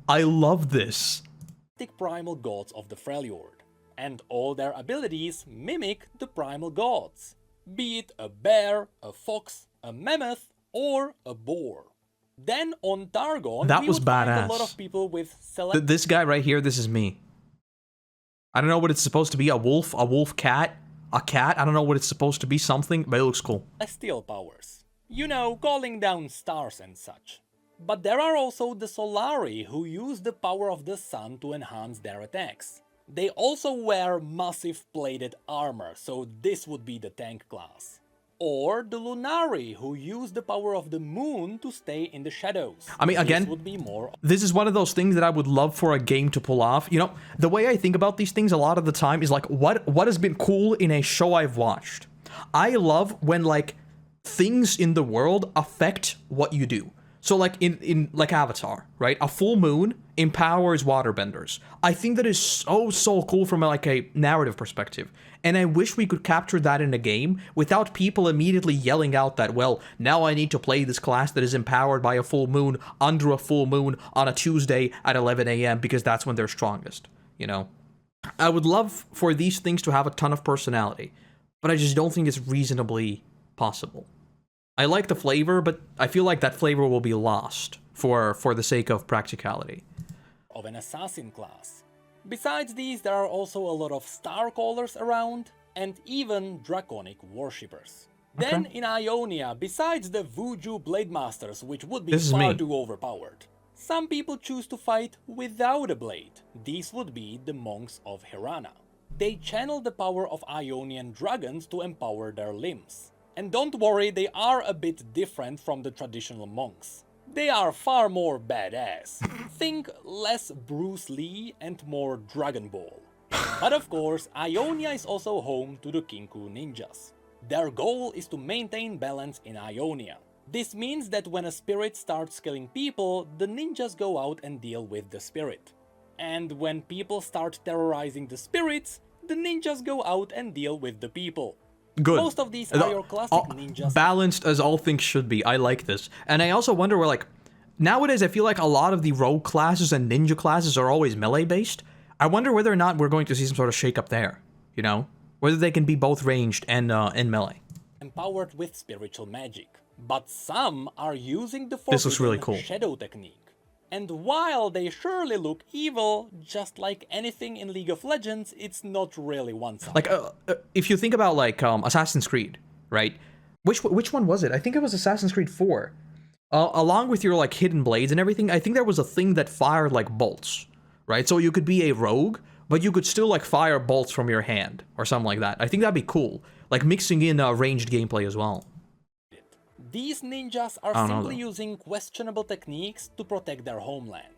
I love this. primal gods of the Freljord, and all their abilities mimic the primal gods, be it a bear, a fox, a mammoth, or a boar. Then on Targon, That we was would find a lot badass. of people with This guy right here, this is me. I don't know what it's supposed to be, a wolf cat, a cat, I don't know what it's supposed to be, something, but it looks cool. celestial powers. You know, calling down stars and such. But there are also the Solari, who use the power of the sun to enhance their attacks. They also wear massive plated armor, so this would be the tank class. Or the Lunari, who use the power of the moon to stay in the shadows. I mean, again, this would be more... This is one of those things that I would love for a game to pull off. You know, the way I think about these things a lot of the time is like, what has been cool in a show I've watched? I love when, like, things in the world affect what you do. So, like, in like Avatar, right? A full moon empowers waterbenders. I think that is so cool from, like, a narrative perspective. And I wish we could capture that in a game without people immediately yelling out that, well, now I need to play this class that is empowered by a full moon under a full moon on a Tuesday at 11 a.m. because that's when they're strongest, you know? I would love for these things to have a ton of personality, but I just don't think it's reasonably possible. I like the flavor, but I feel like that flavor will be lost for the sake of practicality. Of an assassin class. Besides these, there are also a lot of star callers around, and even draconic worshippers. Okay. Then in Ionia, besides the Vuju Blade Masters, which would be far too overpowered, some people choose to fight without a blade. These would be the monks of Hirana. They channel the power of Ionian dragons to empower their limbs. And don't worry, they are a bit different from the traditional monks. They are far more badass. Think less Bruce Lee and more Dragon Ball. But of course, Ionia is also home to the Kinku ninjas. Their goal is to maintain balance in Ionia. This means that when a spirit starts killing people, the ninjas go out and deal with the spirit. And when people start terrorizing the spirits, the ninjas go out and deal with the people. Good. Most of these are your classic ninjas. Balanced as all things should be. I like this. And I also wonder where, like, nowadays I feel like a lot of the rogue classes and ninja classes are always melee based. I wonder whether or not we're going to see some sort of shake up there, you know? Whether they can be both ranged and melee. Empowered with spiritual magic. But some are using the This looks really cool. shadow technique. And while they surely look evil, just like anything in League of Legends, it's not really one-sided. Like, if you think about, like, Assassin's Creed, right? Which one was it? I think it was Assassin's Creed 4. Along with your, like, hidden blades and everything, I think there was a thing that fired, like, bolts, right? So you could be a rogue, but you could still, like, fire bolts from your hand or something like that. I think that'd be cool. Like, mixing in ranged gameplay as well. These ninjas are simply using questionable techniques to protect their homeland.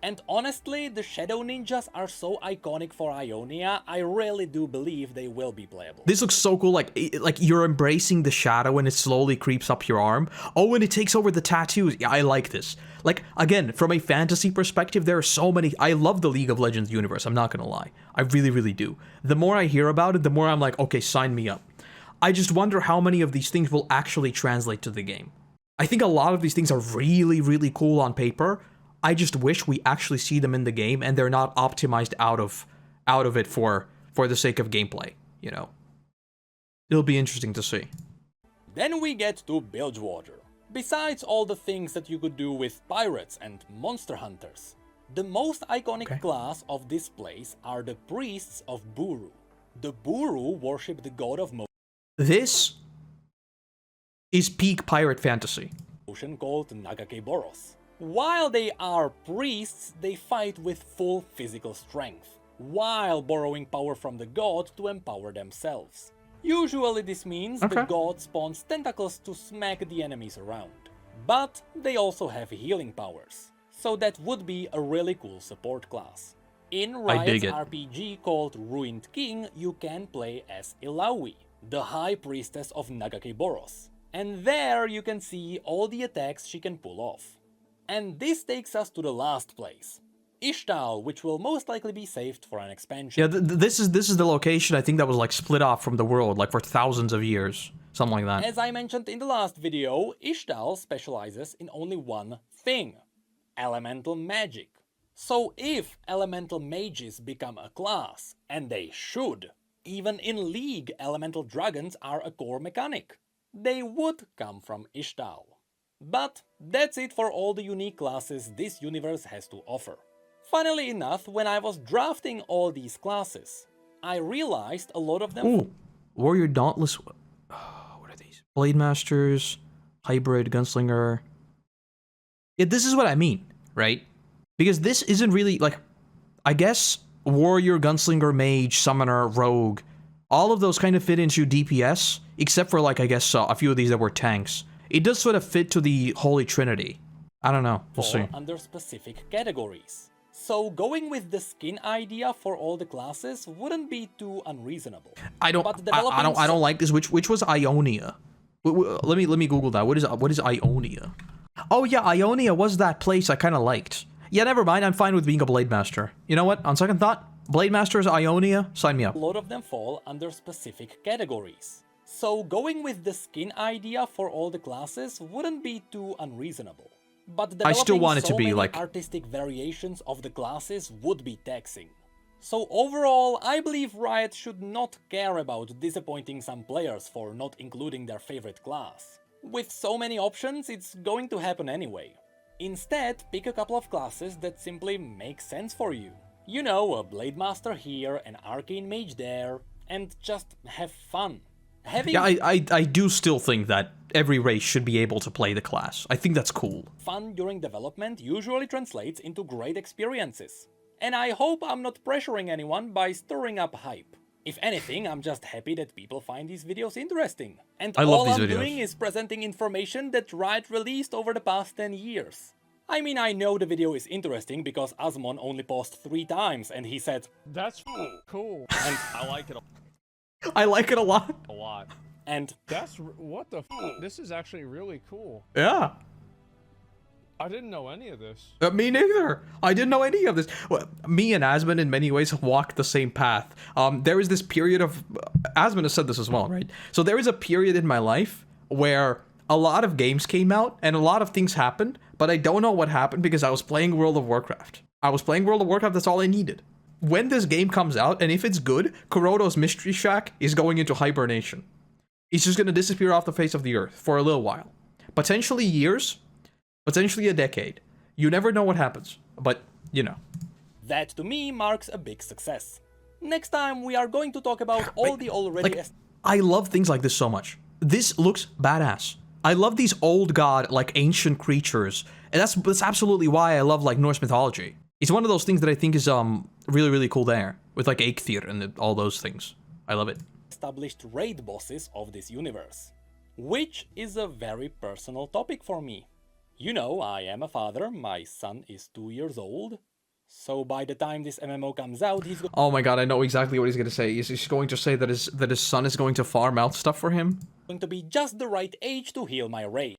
And honestly, the Shadow Ninjas are so iconic for Ionia, I really do believe they will be playable. This looks so cool, like you're embracing the shadow and it slowly creeps up your arm. Oh, and it takes over the tattoos. Yeah, I like this. Like, again, from a fantasy perspective, there are so many... I love the League of Legends universe, I'm not gonna lie. I really, really do. The more I hear about it, the more I'm like, okay, sign me up. I just wonder how many of these things will actually translate to the game. I think a lot of these things are really, really cool on paper. I just wish we actually see them in the game and they're not optimized out of it for the sake of gameplay, you know. It'll be interesting to see. Then we get to Bilgewater. Besides all the things that you could do with pirates and monster hunters, the most iconic class of this place are the priests of Buru. The Buru worship the god of This is peak pirate fantasy. Motion called Nagakeboros. While they are priests, they fight with full physical strength, while borrowing power from the god to empower themselves. Usually this means the god spawns tentacles to smack the enemies around. But they also have healing powers, so that would be a really cool support class. In Riot's RPG called Ruined King, you can play as Ilawi, the High Priestess of Nagakeboros, and there you can see all the attacks she can pull off. And this takes us to the last place, Ishtal, which will most likely be saved for an expansion. Yeah, this is the location I think that was like split off from the world, like for thousands of years, something like that. As I mentioned in the last video, Ishtal specializes in only one thing, elemental magic. So if elemental mages become a class, and they should, even in League, elemental dragons are a core mechanic. They would come from Ishtal. But that's it for all the unique classes this universe has to offer. Funnily enough, when I was drafting all these classes, I realized a lot of them... Ooh, Warrior Dauntless... what are these? Blade Masters, Hybrid, Gunslinger... Yeah, this is what I mean, right? Because this isn't really, like... I guess Warrior, Gunslinger, Mage, Summoner, Rogue... all of those kind of fit into DPS, except for, like, I guess a few of these that were tanks. It does sort of fit to the Holy Trinity. I don't know, we'll see. Under specific categories. So going with the skin idea for all the classes wouldn't be too unreasonable. I don't like this. Which was Ionia? Let me Google that. What is Ionia? Oh yeah, Ionia was that place I kind of liked. Yeah, never mind. I'm fine with being a Blade Master. You know what? On second thought, Blade Masters, Ionia, sign me up. A lot of them fall under specific categories. So going with the skin idea for all the classes wouldn't be too unreasonable. But I still want it to so be many like artistic variations of the classes would be taxing. So overall, I believe Riot should not care about disappointing some players for not including their favorite class. With so many options, it's going to happen anyway. Instead, pick a couple of classes that simply make sense for you. You know, a Blade Master here, an Arcane Mage there, and just have fun. Yeah, I do still think that every race should be able to play the class. I think that's cool. Fun during development usually translates into great experiences. And I hope I'm not pressuring anyone by stirring up hype. If anything, I'm just happy that people find these videos interesting. And all I'm doing is presenting information that Riot released over the past 10 years. I mean, I know the video is interesting because Asmon only paused 3 times and he said, "That's cool." And I like it I like it a lot. a lot. And That's what the this is actually really cool. Yeah. I didn't know any of this. Me neither. I didn't know any of this. Well, me and Asmon in many ways walked the same path. There is this period of... Asmon has said this as well, right? So there is a period in my life where a lot of games came out and a lot of things happened, but I don't know what happened because I was playing World of Warcraft. That's all I needed. When this game comes out, and if it's good, Koroto's Mystery Shack is going into hibernation. It's just going to disappear off the face of the earth for a little while. Potentially years, potentially a decade. You never know what happens, but, you know. that to me marks a big success. Next time we are going to talk about all the already... I love things like this so much. This looks badass. I love these old god, like, ancient creatures. And that's absolutely why I love, like, Norse mythology. It's one of those things that I think is, really, really cool there. With, like, Eikthyr and all those things. I love it. Established raid bosses of this universe. Which is a very personal topic for me. You know, I am a father, my son is 2 years old. So by the time this MMO comes out, he's Oh my god, I know exactly what he's going to say. He's going to say that his son is going to farm out stuff for him. going to be just the right age to heal my raid.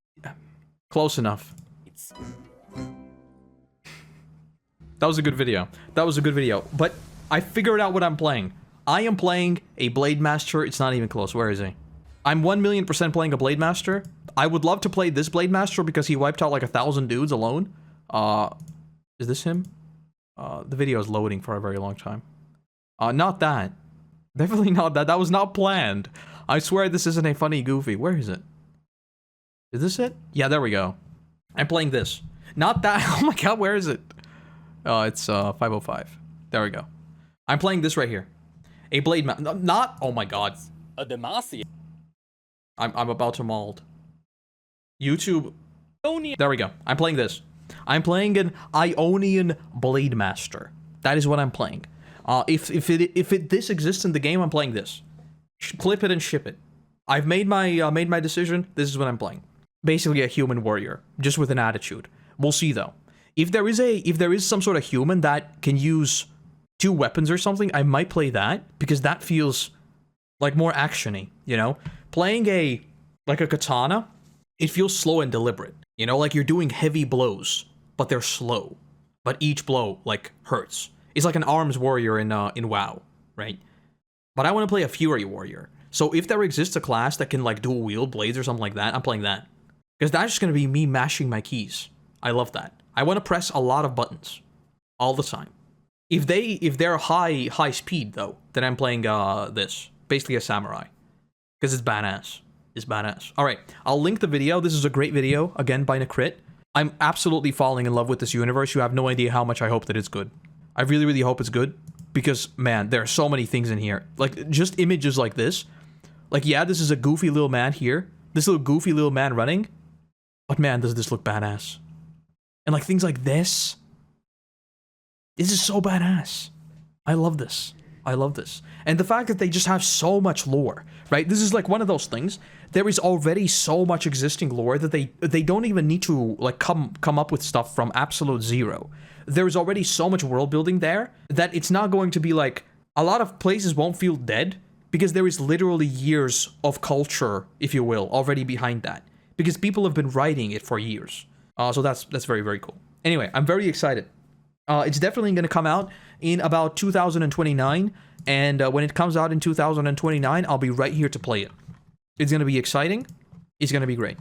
Close enough. That was a good video. But I figured out what I'm playing. I am playing a Blade Master. It's not even close. Where is he? I'm 1,000,000% playing a Blade Master. I would love to play this Blade Master because he wiped out like 1,000 dudes alone. Is this him? The video is loading for a very long time. Not that. Definitely not that. That was not planned. I swear this isn't a funny goofy. Where is it? Is this it? Yeah, there we go. I'm playing this. Not that. Oh my god, where is it? It's 505. There we go. I'm playing this right here. A Blade not. Oh my god. A Demacia. I'm about to mauled. YouTube. There we go. I'm playing this. I'm playing an Ionian Blade Master. That is what I'm playing. If this exists in the game, I'm playing this. Clip it and ship it. I've made my decision. This is what I'm playing. Basically a human warrior, just with an attitude. We'll see though. If there is some sort of human that can use 2 weapons or something, I might play that because that feels like more actiony, you know? Playing a katana, it feels slow and deliberate. You know, like you're doing heavy blows, but they're slow. But each blow like hurts. It's like an arms warrior in WoW, right? But I want to play a fury warrior. So if there exists a class that can like dual wield blades or something like that, I'm playing that. Because that's just going to be me mashing my keys. I love that. I want to press a lot of buttons all the time. If they're high speed though, then I'm playing this, basically a samurai, because it's badass. is badass. All right, I'll link the video. This is a great video, again, by Nakrit. I'm absolutely falling in love with this universe. You have no idea how much I hope that it's good. I really, really hope it's good. Because, man, there are so many things in here. Like, just images like this. Like, yeah, this is a goofy little man here. This little goofy little man running. But, man, does this look badass. And, like, things like this. This is so badass. I love this. I love this. And the fact that they just have so much lore, right? This is, like, one of those things. There is already so much existing lore that they don't even need to, like, come up with stuff from absolute zero. There's already so much world building there that it's not going to be like, a lot of places won't feel dead because there is literally years of culture, if you will, already behind that. Because people have been writing it for years. So that's very, very cool. Anyway, I'm very excited. It's definitely going to come out in about 2029. And when it comes out in 2029, I'll be right here to play it. It's going to be exciting. It's going to be great.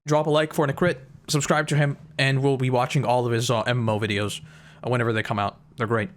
Drop a like for Nakrit. Subscribe to him, and we'll be watching all of his MMO videos whenever they come out. They're great.